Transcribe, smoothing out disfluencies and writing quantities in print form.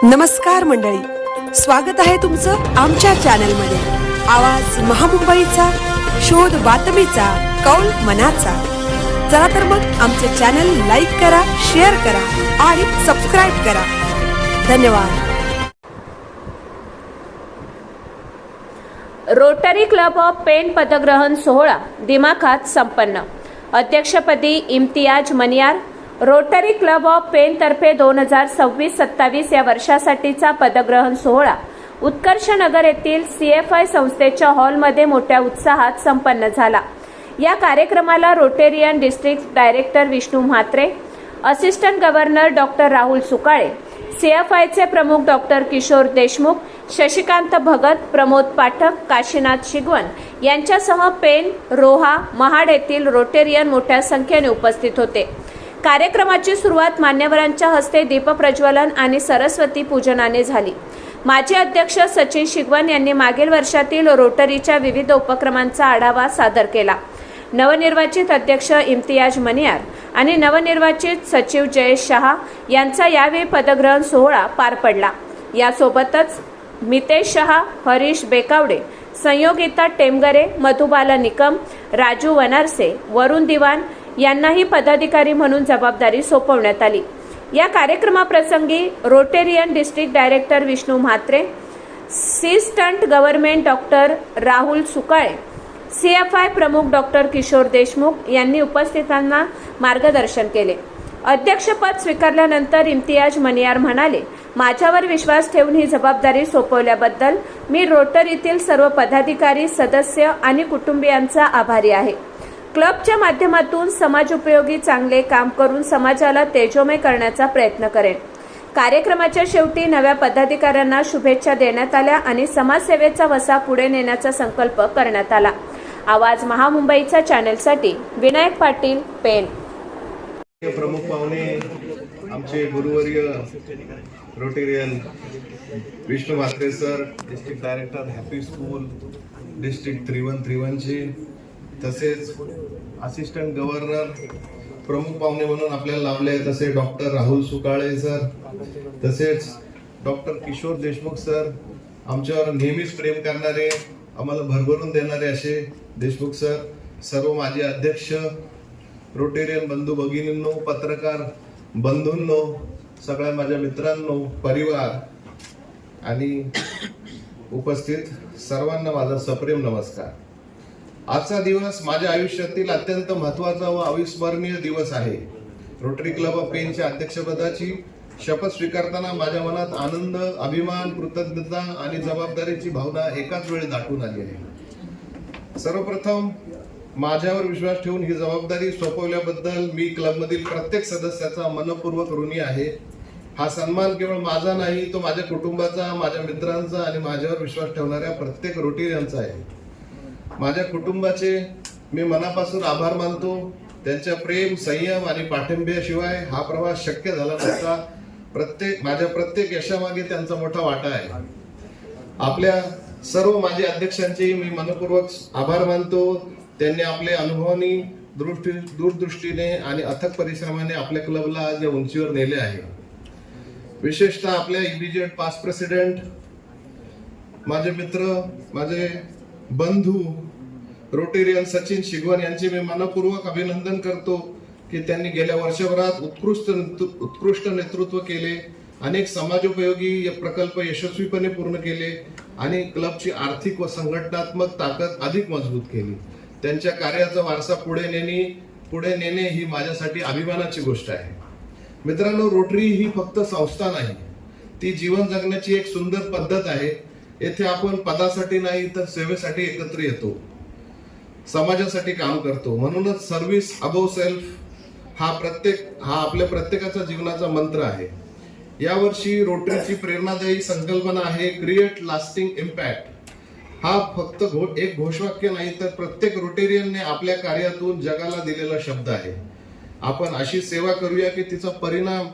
नमस्कार मंडळी, स्वागत आहे तुमचं आमच्या चॅनलमध्ये। आवाज महामुंबईचा, शोध बातमीचा, कौल मनाचा। चला तर मग आमचे चॅनल लाईक करा, शेअर करा आणि सबस्क्राइब करा। धन्यवाद। रोटरी क्लब ऑफ पेन पदग्रहण सोहळा दिमाखात संपन्न। अध्यक्षपदी Imtiaz Maniyar. Rotary club of Pen तर्फे 2026-27 या वर्षासाठीचा पदग्रहण सोहळा उत्कर्ष नगर येथील CFI संस्थेच्या हॉलमध्ये मोठ्या उत्साहात संपन्न झाला। या कार्यक्रमाला Rotarian district director Vishnu Mhatre, assistant governor doctor Rahul Sukale, CFIचे प्रमुख डॉक्टर किशोर देशमुख, शशिकांत भगत, प्रमोद पाठक, काशीनाथ शिगवन यांच्यासह पेन, रोहा, महाड येथील रोटेरियन मोठ्या संख्येने उपस्थित होते। कार्यक्रमाची सुरुवात मान्यवरांच्या हस्ते दीपप्रज्वलन आणि सरस्वती पूजनाने झाली। माजी अध्यक्ष सचिन शिगवन यांनी मागील वर्षातील रोटरीच्या विविध उपक्रमांचा आढावा सादर केला। नवनिर्वाचित अध्यक्ष इम्तियाज मनियार आणि नवनिर्वाचित सचिव जयेश शहा यांचा यावेळी पदग्रहण सोहळा पार पडला। यासोबतच मितेश शहा, हरीश बेकावडे, संयोगिता टेमगरे, मधुबाला निकम, राजू वनारसे, वरुण दिवान यांनाही पदाधिकारी म्हणून जबाबदारी सोपवण्यात आली। या कार्यक्रमाप्रसंगी Rotarian district director Vishnu Mhatre, assistant government doctor Rahul Sukale, CFI प्रमुख डॉक्टर किशोर देशमुख यांनी उपस्थितांना मार्गदर्शन केले। अध्यक्षपद स्वीकारल्यानंतर इम्तियाज मनियार म्हणाले, माझ्यावर विश्वास ठेवून ही जबाबदारी सोपवल्याबद्दल मी रोटरीतील सर्व पदाधिकारी, सदस्य आणि कुटुंबियांचा आभारी आहे। क्लबच्या माध्यमातून समाजोपयोगी चांगले काम करून समाजाला तेजोमय करण्याचा प्रयत्न करेन। कार्यक्रमाच्या शेवटी नव्या पदाधिकाऱ्यांना शुभेच्छा देण्यात आल्या आणि समाजसेवेचा वसा पुढे नेण्याचा संकल्प करण्यात आला। आवाज महामुंबईचा चॅनलसाठी विनायक पाटील, पेन। प्रमुख पाहुणे आमचे गुरुवर्य Rotarian Vishnu Mhatre sir, district director happy school district 3131 चे, तसेच असिस्टंट गव्हर्नर प्रमुख पाहुणे म्हणून आपल्याला लावले तसे डॉक्टर राहुल सुकाळे सर, तसेच डॉक्टर किशोर देशमुख सर, आमच्यावर नेहमीच प्रेम करणारे, आम्हाला भरभरून देणारे असे देशमुख सर, सर्व माझे अध्यक्ष, रोटेरियन बंधू भगिनींनो, पत्रकार बंधूंनो, सगळ्या माझ्या मित्रांनो, परिवार आणि उपस्थित सर्वांना माझा सप्रेम नमस्कार। आजचा दिवस माझ्या आयुष्यातील अत्यंत महत्त्वाचा व अविस्मरणीय दिवस आहे। रोटरी क्लब ऑफ पेनच्या अध्यक्षपदाची शपथ स्वीकारताना माझ्या मनात आनंद, अभिमान, कृतज्ञता आणि जबाबदारीची भावना एकाच वेळी दाटून आली आहे। सर्वप्रथम माझ्यावर विश्वास ठेवून ही जबाबदारी सोपवल्याबद्दल मी क्लबमधील प्रत्येक सदस्याचा मनपूर्वक ऋणी आहे। हा सन्मान केवळ माझा नाही, तो माझ्या कुटुंबाचा, माझ्या मित्रांचा आणि माझ्यावर विश्वास ठेवणाऱ्या प्रत्येक रोटेरियनचा आहे। माझ्या कुटुंबाचे मी मनापासून आभार मानतो। त्यांच्या प्रेम, संयम आणि पाठिंब्याशिवाय हा प्रवास शक्य झाला नसता। माझ्या प्रत्येक यशामागे त्यांचा मोठा वाटा आहे। आपल्या सर्व माजी अध्यक्षांचे मी मनपूर्वक आभार मानतो। त्यांनी आपले अनुभवानी, दूरदृष्टीने आणि अथक परिश्रमाने आपल्या क्लबला आज या उंचीवर नेले आहे। विशेषतः आपल्या इमिजिएट पास्ट प्रेसिडेंट, माझे मित्र, माझे बंधू रोटेरियन सचिन शिगवन यांचे मी मनपूर्वक अभिनंदन करतो की त्यांनी गेल्या वर्षभरात उत्कृष्ट नेतृत्व केले, अनेक समाजोपयोगी प्रकल्प यशस्वीपणे पूर्ण केले आणि क्लबची आर्थिक व संघटनात्मक ताकद अधिक मजबूत केली। त्यांच्या कार्याचा वारसा पुढे नेणे ही माझ्यासाठी अभिमानाची गोष्ट आहे। मित्रांनो, रोटरी ही फक्त संस्था नाही, ती जीवन जगण्याची एक सुंदर पद्धत आहे। येथे आपण पदासाठी नाही तर सेवेसाठी एकत्र येतो, समाजासाठी काम करतो। म्हणूनच सर्व्हिस अबोव सेल्फ हा आपल्या प्रत्येकाचा जीवनाचा मंत्र आहे। यावर्षी रोटरीची प्रेरणादायी संकल्पना आहे क्रिएट लास्टिंग इम्पॅक्ट। हा फक्त एक घोषवाक्य नाही, तर प्रत्येक रोटेरियनने आपल्या कार्यातून जगाला दिलेला शब्द आहे। आपण अशी सेवा करूया की तिचा परिणाम